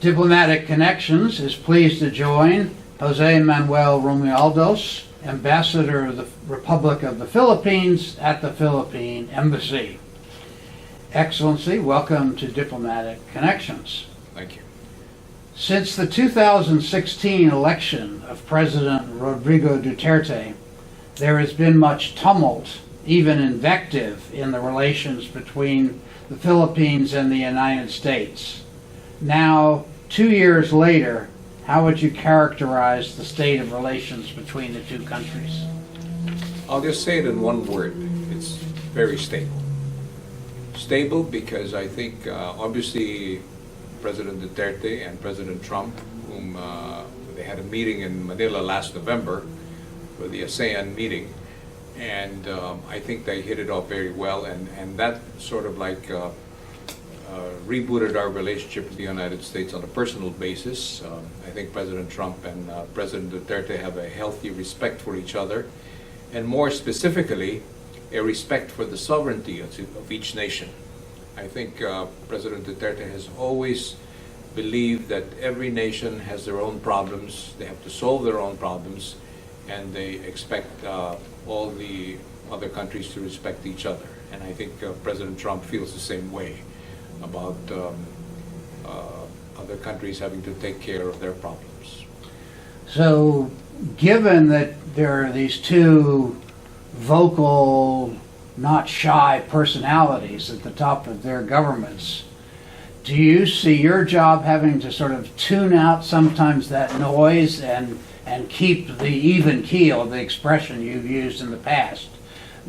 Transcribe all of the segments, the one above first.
Diplomatic Connections is pleased to join Jose Manuel Romualdez, Ambassador of the Republic of the Philippines at the Philippine Embassy. Excellency, welcome to Diplomatic Connections. Thank you. Since the 2016 election of President Rodrigo Duterte, there has been much tumult, even invective, in the relations between the Philippines and the United States. Now, 2 years later, how would you characterize the state of relations between the two countries? I'll just say it in one word. It's very stable. Stable because I think obviously President Duterte and President Trump, whom they had a meeting in Manila last November for the ASEAN meeting, and I think they hit it off very well, and that sort of like rebooted our relationship with the United States on a personal basis. I think President Trump and President Duterte have a healthy respect for each other, and more specifically, a respect for the sovereignty of each nation. I think President Duterte has always believed that every nation has their own problems, they have to solve their own problems, and they expect all the other countries to respect each other. And I think President Trump feels the same way about other countries having to take care of their problems. So, given that there are these two vocal, not shy personalities at the top of their governments, do you see your job having to sort of tune out sometimes that noise and keep the even keel, the expression you've used in the past,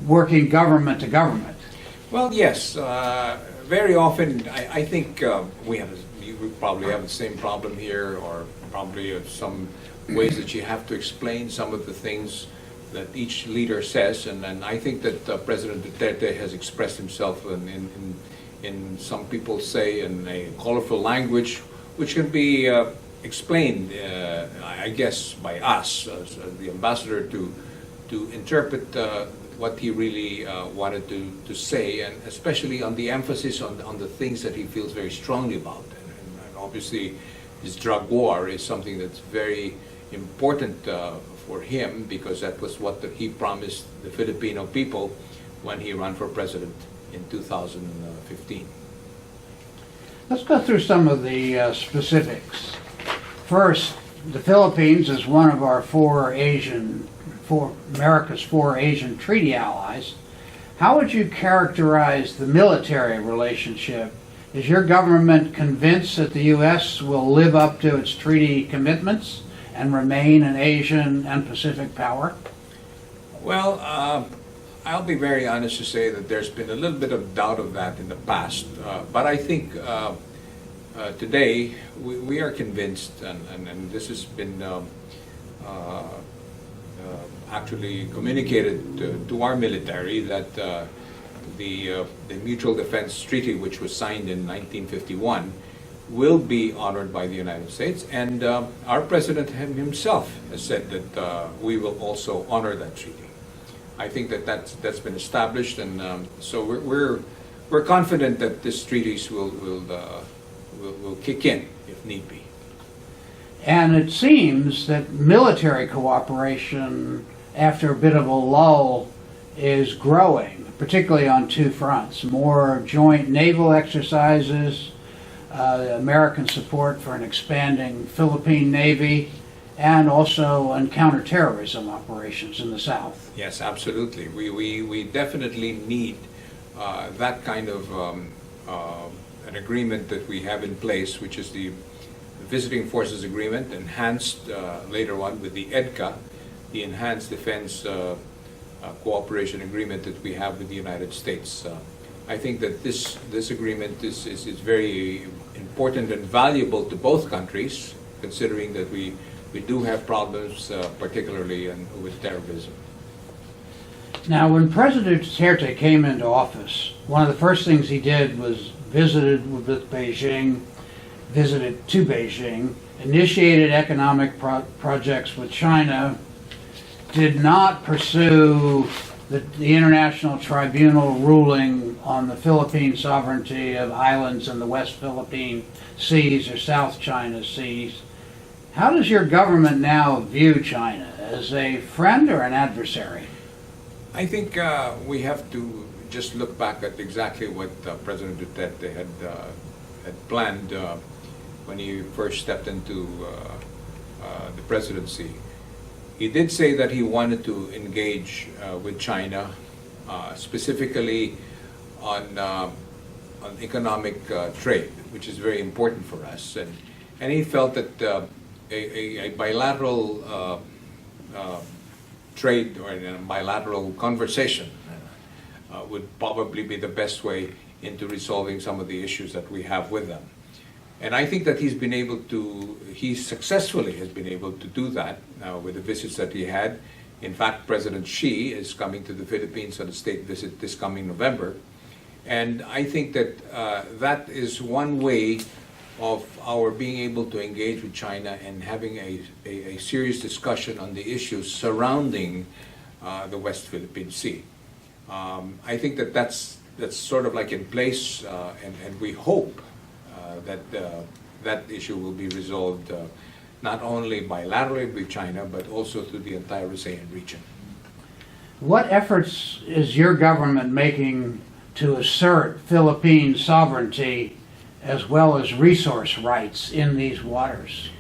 working government to government? Well, yes. Very often, I think we probably have the same problem here, or probably some ways that you have to explain some of the things that each leader says, and I think that President Duterte has expressed himself in some people say in a colorful language, which can be explained, I guess, by us as the ambassador to interpret what he really wanted to say, and especially on the emphasis on the things that he feels very strongly about. And obviously, this drug war is something that's very important for him, because that was what he promised the Filipino people when he ran for president in 2015. Let's go through some of the specifics. First, the Philippines is one of our America's four Asian treaty allies. How would you characterize the military relationship? Is your government convinced that the U.S. will live up to its treaty commitments and remain an Asian and Pacific power? Well, I'll be very honest to say that there's been a little bit of doubt of that in the past, but I think today we are convinced, and this has been actually communicated to our military, that the Mutual Defense Treaty, which was signed in 1951, will be honored by the United States, and our president himself has said that we will also honor that treaty. I think that that's been established, and so we're confident that these treaties will kick in if need be. And it seems that military cooperation, after a bit of a lull, is growing, particularly on two fronts: more joint naval exercises, American support for an expanding Philippine Navy, and also on counterterrorism operations in the South. Yes, absolutely. We definitely need that kind of an agreement that we have in place, which is the Visiting Forces Agreement, enhanced later on with the EDCA, the Enhanced Defense Cooperation Agreement that we have with the United States. I think that this agreement is very important and valuable to both countries, considering that we do have problems, particularly with terrorism. Now, when President Duterte came into office, one of the first things he did was visited to Beijing, initiated economic projects with China, did not pursue the International Tribunal ruling on the Philippine sovereignty of islands in the West Philippine Seas or South China Seas. How does your government now view China? As a friend or an adversary? I think we have to just look back at exactly what President Duterte had planned when he first stepped into the presidency. He did say that he wanted to engage with China, specifically on economic trade, which is very important for us. And he felt that a bilateral trade or a bilateral conversation would probably be the best way into resolving some of the issues that we have with them. And I think that he successfully has been able to do that with the visits that he had. In fact, President Xi is coming to the Philippines on a state visit this coming November. And I think that that is one way of our being able to engage with China and having a serious discussion on the issues surrounding the West Philippine Sea. I think that that's sort of like in place, and we hope that that issue will be resolved not only bilaterally with China, but also through the entire ASEAN region. What efforts is your government making to assert Philippine sovereignty as well as resource rights in these waters?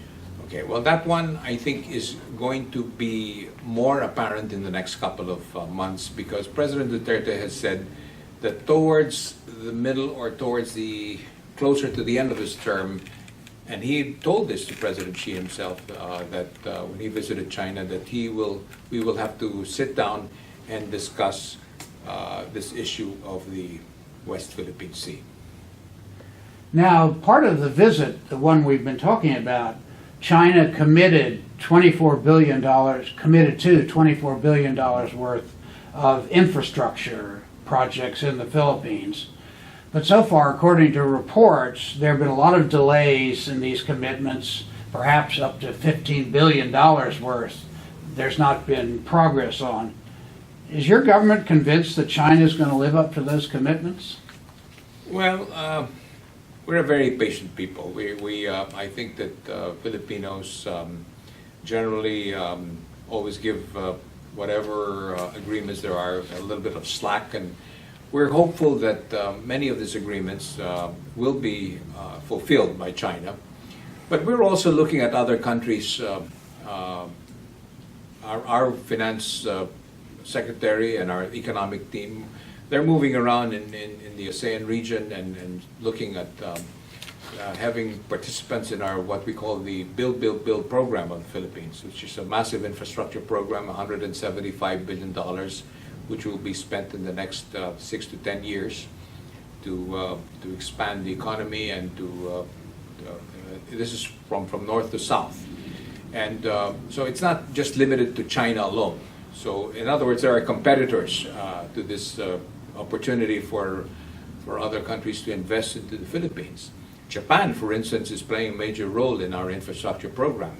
Okay, well, that one I think is going to be more apparent in the next couple of months, because President Duterte has said that towards the middle or towards the closer to the end of his term, and he told this to President Xi himself, that when he visited China, that we will have to sit down and discuss this issue of the West Philippine Sea. Now, part of the visit, the one we've been talking about, China committed to $24 billion worth of infrastructure projects in the Philippines. But so far, according to reports, there have been a lot of delays in these commitments, perhaps up to $15 billion worth. There's not been progress on. Is your government convinced that China is going to live up to those commitments? Well, we're a very patient people. I think that Filipinos generally always give whatever agreements there are a little bit of slack, and we're hopeful that many of these agreements will be fulfilled by China. But we're also looking at other countries. Our finance secretary and our economic team, they're moving around in the ASEAN region and looking at having participants in our what we call the Build program of the Philippines, which is a massive infrastructure program, $175 billion, which will be spent in the next 6 to 10 years to expand the economy and this is from north to south. And so it's not just limited to China alone. So in other words, there are competitors to this opportunity for other countries to invest into the Philippines. Japan, for instance, is playing a major role in our infrastructure program.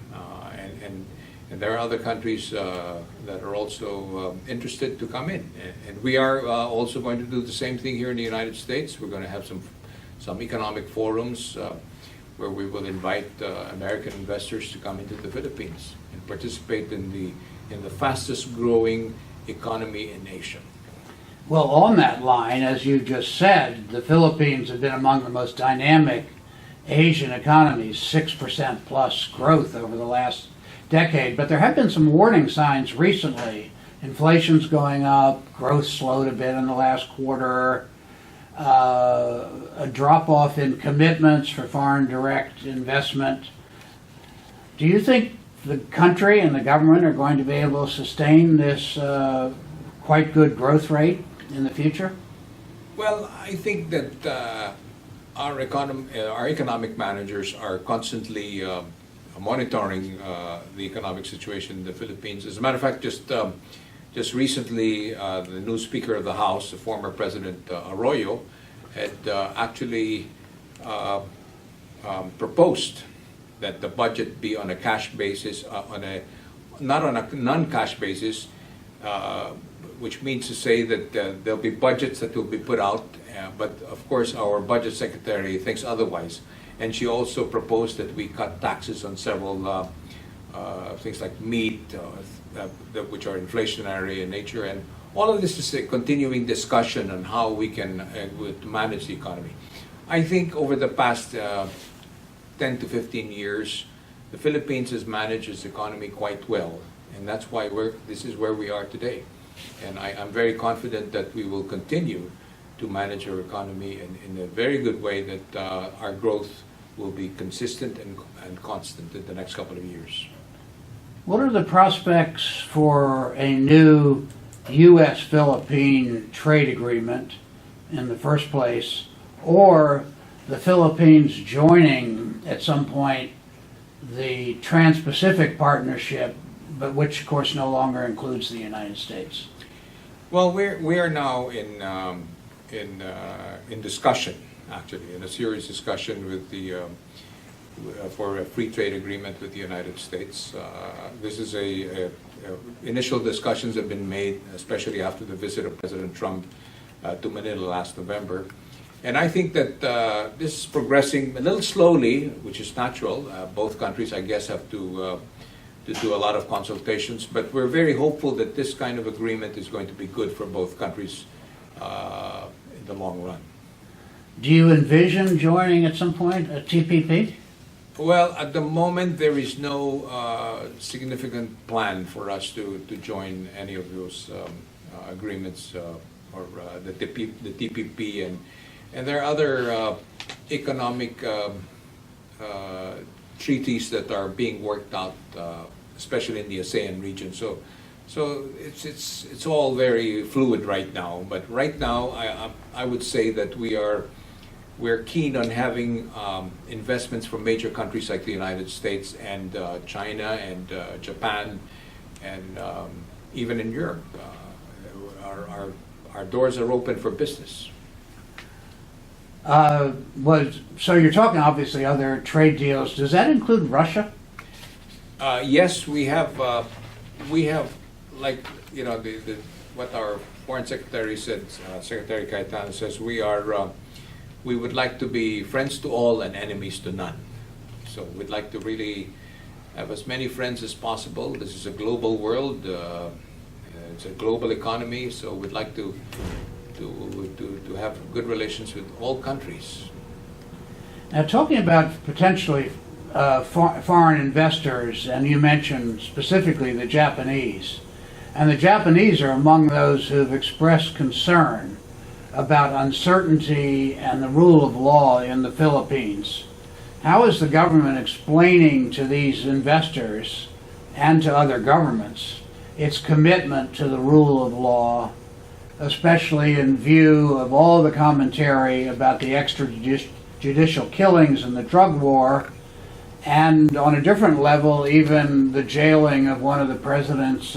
And there are other countries that are also interested to come in. And we are also going to do the same thing here in the United States. We're going to have some economic forums where we will invite American investors to come into the Philippines and participate in the fastest growing economy in Asia. Well, on that line, as you just said, the Philippines have been among the most dynamic Asian economies, 6% plus growth over the last decade. But there have been some warning signs recently. Inflation's going up, growth slowed a bit in the last quarter, a drop-off in commitments for foreign direct investment. Do you think the country and the government are going to be able to sustain this quite good growth rate in the future? Well, I think that our economic managers are constantly monitoring the economic situation in the Philippines. As a matter of fact, just recently, the new Speaker of the House, the former President Arroyo, had actually proposed that the budget be on a cash basis, not on a non-cash basis, which means to say that there'll be budgets that will be put out, but of course our budget secretary thinks otherwise. And she also proposed that we cut taxes on several things like meat, which are inflationary in nature. And all of this is a continuing discussion on how we can manage the economy. I think over the past 10 to 15 years, the Philippines has managed its economy quite well. And that's why this is where we are today. And I'm very confident that we will continue to manage our economy in a very good way, that our growth will be consistent and constant in the next couple of years. What are the prospects for a new U.S.-Philippine trade agreement in the first place, or the Philippines joining at some point the Trans-Pacific Partnership, but which of course no longer includes the United States? Well, we are now in discussion, actually, in a serious discussion with the for a free trade agreement with the United States. This is initial discussions have been made, especially after the visit of President Trump to Manila last November. And I think that this is progressing a little slowly, which is natural. Both countries, I guess, have to do a lot of consultations, but we're very hopeful that this kind of agreement is going to be good for both countries in the long run. Do you envision joining at some point a TPP? Well, at the moment, there is no significant plan for us to join any of those agreements or the TPP, and there are other economic treaties that are being worked out, especially in the ASEAN region. So it's all very fluid right now. But right now, I would say that we're keen on having investments from major countries like the United States and China and Japan and even in Europe. Our doors are open for business. So you're talking obviously other trade deals. Does that include Russia? Yes, we have like, you know, what our Foreign Secretary said, Secretary Cayetano says, we would like to be friends to all and enemies to none. So we'd like to really have as many friends as possible. This is a global world. It's a global economy, so we'd like to have good relations with all countries. Now, talking about potentially foreign investors, and you mentioned specifically the Japanese, and the Japanese are among those who've expressed concern about uncertainty and the rule of law in the Philippines. How is the government explaining to these investors and to other governments its commitment to the rule of law, especially in view of all the commentary about the extrajudicial killings and the drug war, and on a different level, even the jailing of one of the president's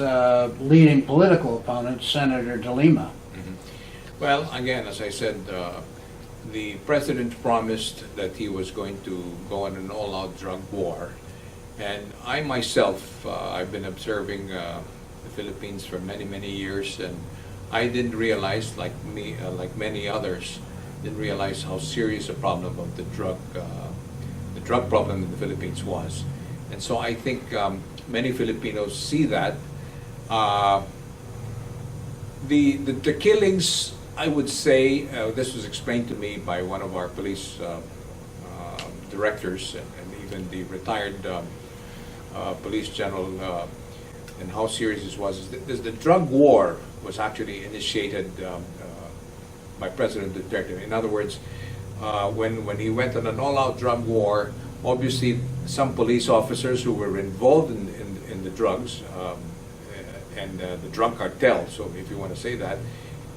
leading political opponents, Senator De Lima? Well, again, as I said, the president promised that he was going to go on an all-out drug war. And I myself, I've been observing the Philippines for many, many years, and I didn't realize, like many others, didn't realize how serious a problem of the drug problem in the Philippines was. And so I think many Filipinos see that. The killings, I would say, this was explained to me by one of our police directors and even the retired police general, and how serious this was. The drug war was actually initiated by President Duterte. In other words, when he went on an all-out drug war, obviously some police officers who were involved in the drugs and the drug cartel, so if you want to say that,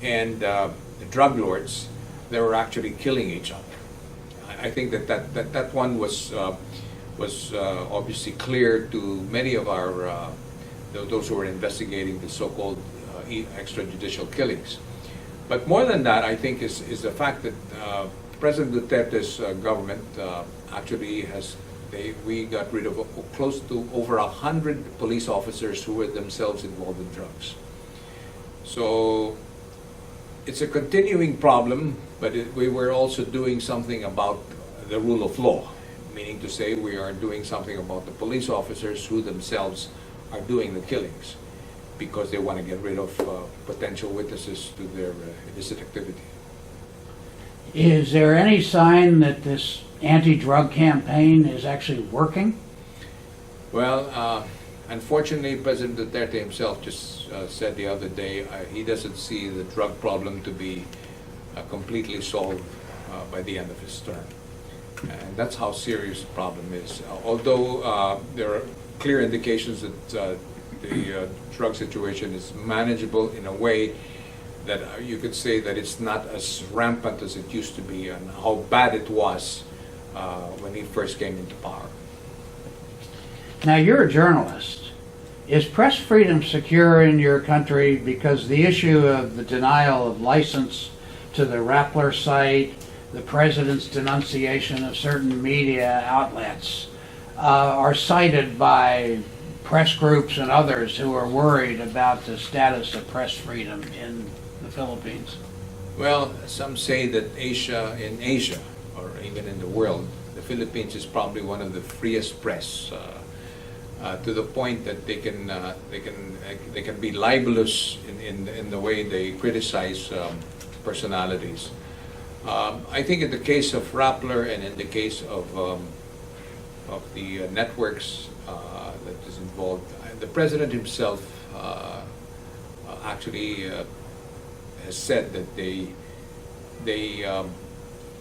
and the drug lords, they were actually killing each other. I think that one was obviously clear to many of our those who were investigating the so-called extrajudicial killings. But more than that, I think is the fact that President Duterte's government actually we got rid of close to over 100 police officers who were themselves involved in drugs. So it's a continuing problem, but we were also doing something about the rule of law, meaning to say we are doing something about the police officers who themselves are doing the killings because they want to get rid of potential witnesses to their illicit activity. Is there any sign that this anti-drug campaign is actually working? Well, unfortunately, President Duterte himself just said the other day he doesn't see the drug problem to be completely solved by the end of his term. And that's how serious the problem is. Although there are clear indications that the drug situation is manageable in a way that you could say that it's not as rampant as it used to be and how bad it was when he first came into power. Now, you're a journalist. Is press freedom secure in your country? Because the issue of the denial of license to the Rappler site, the president's denunciation of certain media outlets are cited by press groups and others who are worried about the status of press freedom in the Philippines. Well, some say that in Asia, or even in the world, the Philippines is probably one of the freest press, to the point that they can be libelous in the way they criticize personalities. I think in the case of Rappler and in the case of the networks that is involved, the president himself actually has said that they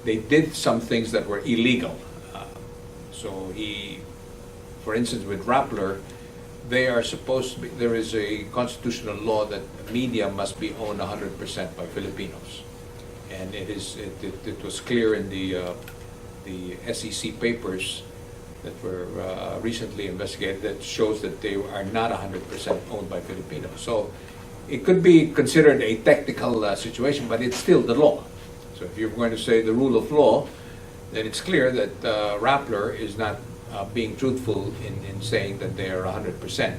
did some things that were illegal. So for instance, with Rappler, they are supposed to be, there is a constitutional law that media must be owned 100% by Filipinos. And it was clear in the SEC papers that were recently investigated that shows that they are not 100% owned by Filipinos. So it could be considered a technical situation, but it's still the law. So if you're going to say the rule of law, then it's clear that Rappler is not being truthful in saying that they are 100%,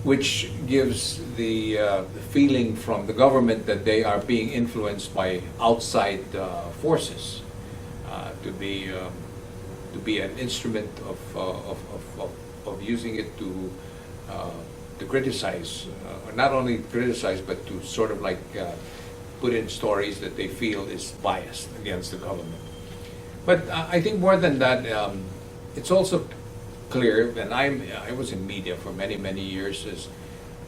which gives the feeling from the government that they are being influenced by outside forces to be an instrument of using it to criticize, or not only criticize, but to sort of like put in stories that they feel is biased against the government. But I think more than that, it's also clear, and I was in media for many years, is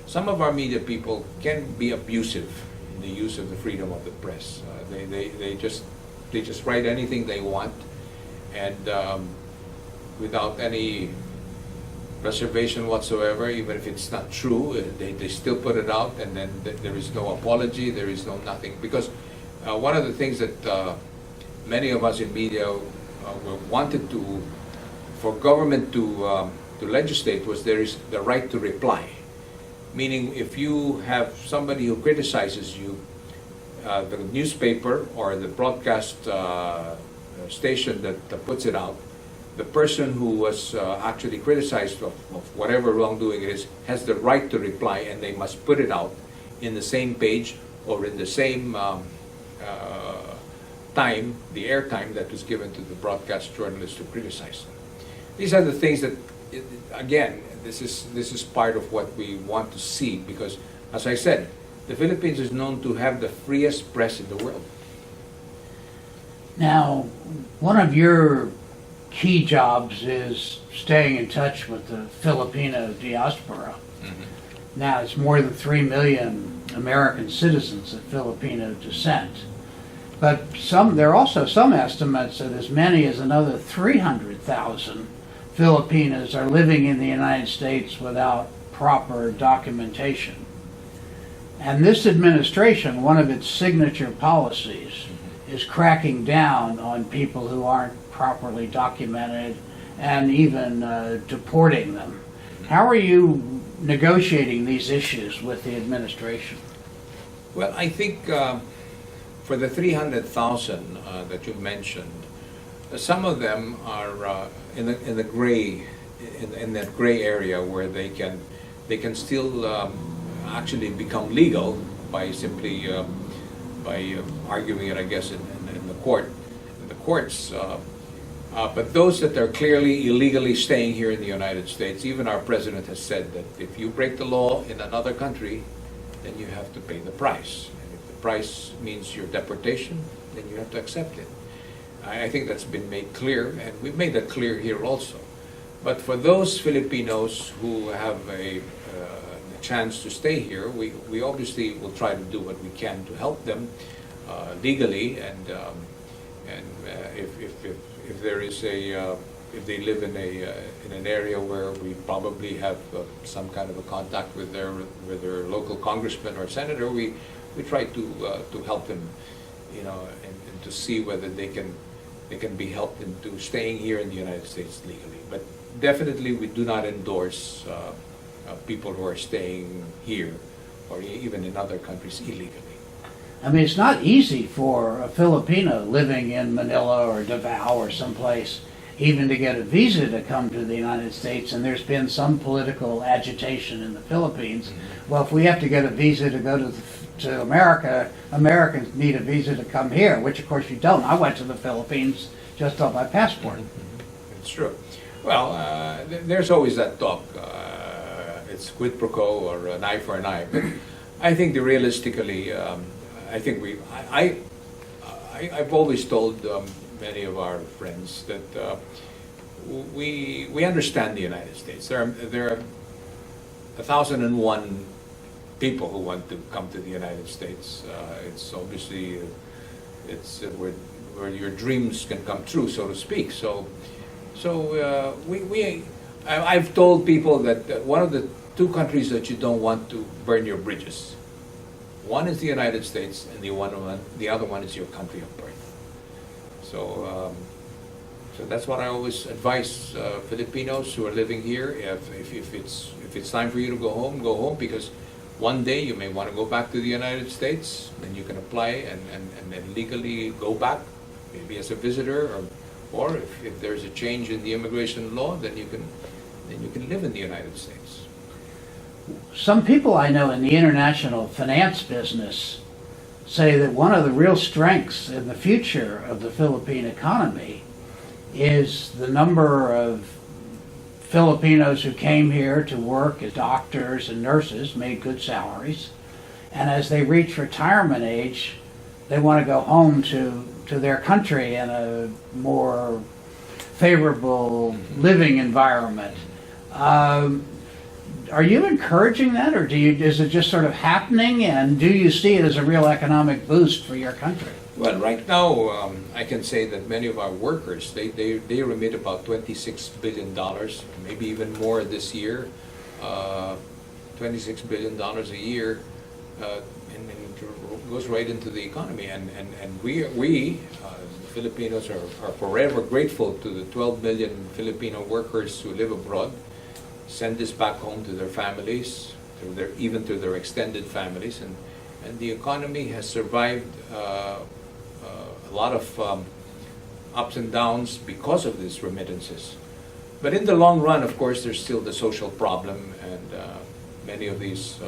some of our media people can be abusive in the use of the freedom of the press. They just write anything they want, and without any reservation whatsoever, even if it's not true, they still put it out, and then there is no apology, there is no nothing. Because one of the things that many of us in media wanted for government to legislate was there is the right to reply. Meaning if you have somebody who criticizes you, the newspaper or the broadcast station that puts it out, the person who was actually criticized of whatever wrongdoing it is has the right to reply, and they must put it out in the same page or in the same time, the airtime that was given to the broadcast journalists to criticize them. These are the things that, again, this is part of what we want to see, because, as I said, the Philippines is known to have the freest press in the world. Now, one of your key jobs is staying in touch with the Filipino diaspora. Mm-hmm. Now, it's more than 3 million American citizens of Filipino descent. But there are also some estimates that as many as another 300,000 Filipinos are living in the United States without proper documentation. And this administration, one of its signature policies, is cracking down on people who aren't properly documented and even deporting them. How are you negotiating these issues with the administration? Well, I think for the 300,000 that you mentioned, some of them are in that gray area where they can still actually become legal, by simply by arguing it, I guess, in the courts. But those that are clearly illegally staying here in the United States, even our president has said that if you break the law in another country, then you have to pay the price. And if the price means your deportation, then you have to accept it. I think that's been made clear, and we've made that clear here also. But for those Filipinos who have a chance to stay here, we obviously will try to do what we can to help them legally, and if there is if they live in an area where we probably have some kind of a contact with their local congressman or senator, we try to help them, you know, and to see whether they can be helped into staying here in the United States legally. But definitely we do not endorse people who are staying here or even in other countries illegally. I mean, it's not easy for a Filipino living in Manila or Davao or someplace even to get a visa to come to the United States, and there's been some political agitation in the Philippines. Mm-hmm. Well, if we have to get a visa to go to America, Americans need a visa to come here, which of course you don't. I went to the Philippines just on my passport. Mm-hmm. It's true. Well, there's always that talk. It's quid pro quo or an eye for an eye. But I think that realistically, I think I've always told many of our friends that we understand the United States. There are 1,001 people who want to come to the United States. It's obviously where your dreams can come true, so to speak. I've told people that one of the two countries that you don't want to burn your bridges. One is the United States, and the other one is your country of birth. So that's what I always advise Filipinos who are living here. If it's time for you to go home, because one day you may want to go back to the United States, then you can apply and then legally go back, maybe as a visitor, or if there's a change in the immigration law, then you can live in the United States. Some people I know in the international finance business say that one of the real strengths in the future of the Philippine economy is the number of Filipinos who came here to work as doctors and nurses, made good salaries, and as they reach retirement age, they want to go home to their country in a more favorable living environment. Are you encouraging that, or is it just sort of happening, and do you see it as a real economic boost for your country? Well, right now, I can say that many of our workers, they remit about $26 billion, maybe even more this year, $26 billion a year, and it goes right into the economy. And we Filipinos are forever grateful to the 12 million Filipino workers who live abroad, send this back home to their families, even to their extended families, and the economy has survived a lot of ups and downs because of these remittances. But in the long run, of course, there's still the social problem, and many of these,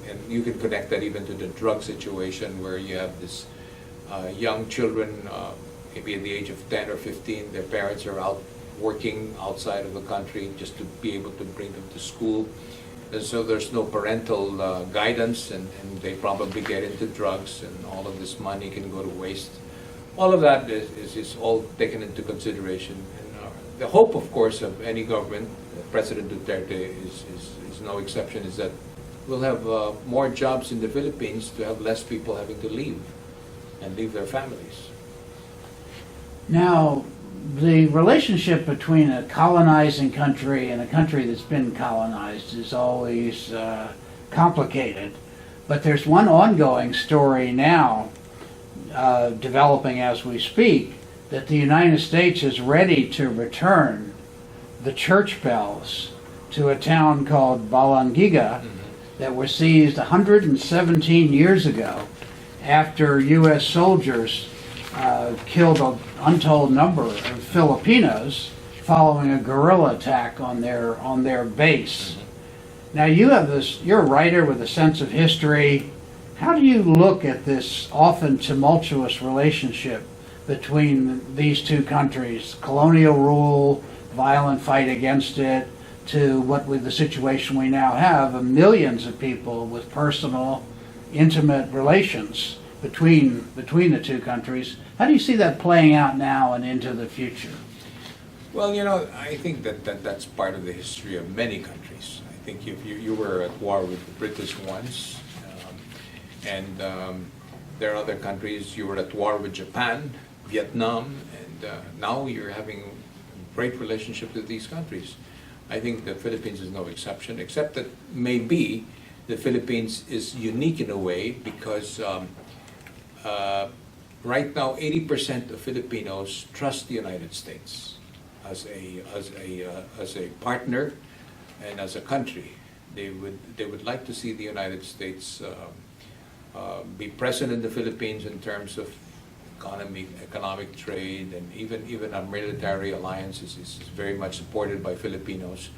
and you can connect that even to the drug situation, where you have this young children, maybe at the age of 10 or 15, their parents are out working outside of the country just to be able to bring them to school. And so there's no parental guidance, and they probably get into drugs, and all of this money can go to waste. All of that is all taken into consideration. And the hope, of course, of any government, President Duterte is no exception, is that we'll have more jobs in the Philippines to have less people having to leave their families. Now, the relationship between a colonizing country and a country that's been colonized is always complicated. But there's one ongoing story now developing as we speak, that the United States is ready to return the church bells to a town called Balangiga that was seized 117 years ago after U.S. soldiers killed an untold number of Filipinos following a guerrilla attack on their base. Now you're a writer with a sense of history. How do you look at this often tumultuous relationship between these two countries? Colonial rule, violent fight against it, to what with the situation we now have of millions of people with personal, intimate relations between the two countries. How do you see that playing out now and into the future? Well, I think that's part of the history of many countries. I think if you were at war with the British once, and there are other countries, you were at war with Japan, Vietnam, and now you're having great relationships with these countries. I think the Philippines is no exception, except that maybe the Philippines is unique in a way because right now 80% of Filipinos trust the United States as a partner and as a country. They would like to see the United States be present in the Philippines in terms of economic trade, and even our military alliances is very much supported by Filipinos.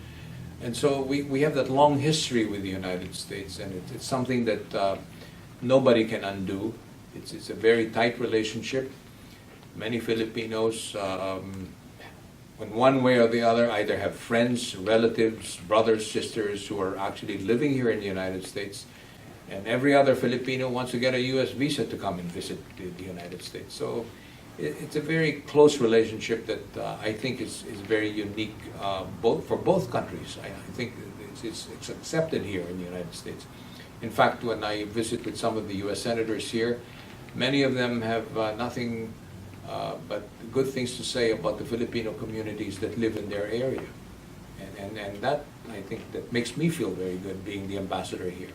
And so we have that long history with the United States, and it's something that nobody can undo. It's a very tight relationship. Many Filipinos, in one way or the other, either have friends, relatives, brothers, sisters who are actually living here in the United States, and every other Filipino wants to get a U.S. visa to come and visit the United States. So it's a very close relationship that I think is very unique for both countries. I think it's accepted here in the United States. In fact, when I visit with some of the U.S. senators here, many of them have nothing but good things to say about the Filipino communities that live in their area. And that, I think, that makes me feel very good being the ambassador here.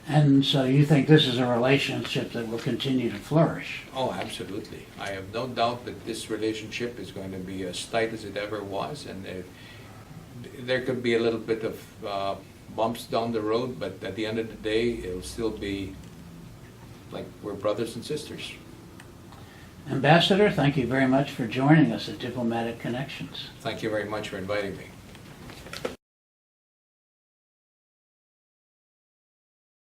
And so you think this is a relationship that will continue to flourish? Oh, absolutely. I have no doubt that this relationship is going to be as tight as it ever was, and there could be a little bit of bumps down the road, but at the end of the day, it'll still be like we're brothers and sisters. Ambassador, thank you very much for joining us at Diplomatic Connections. Thank you very much for inviting me.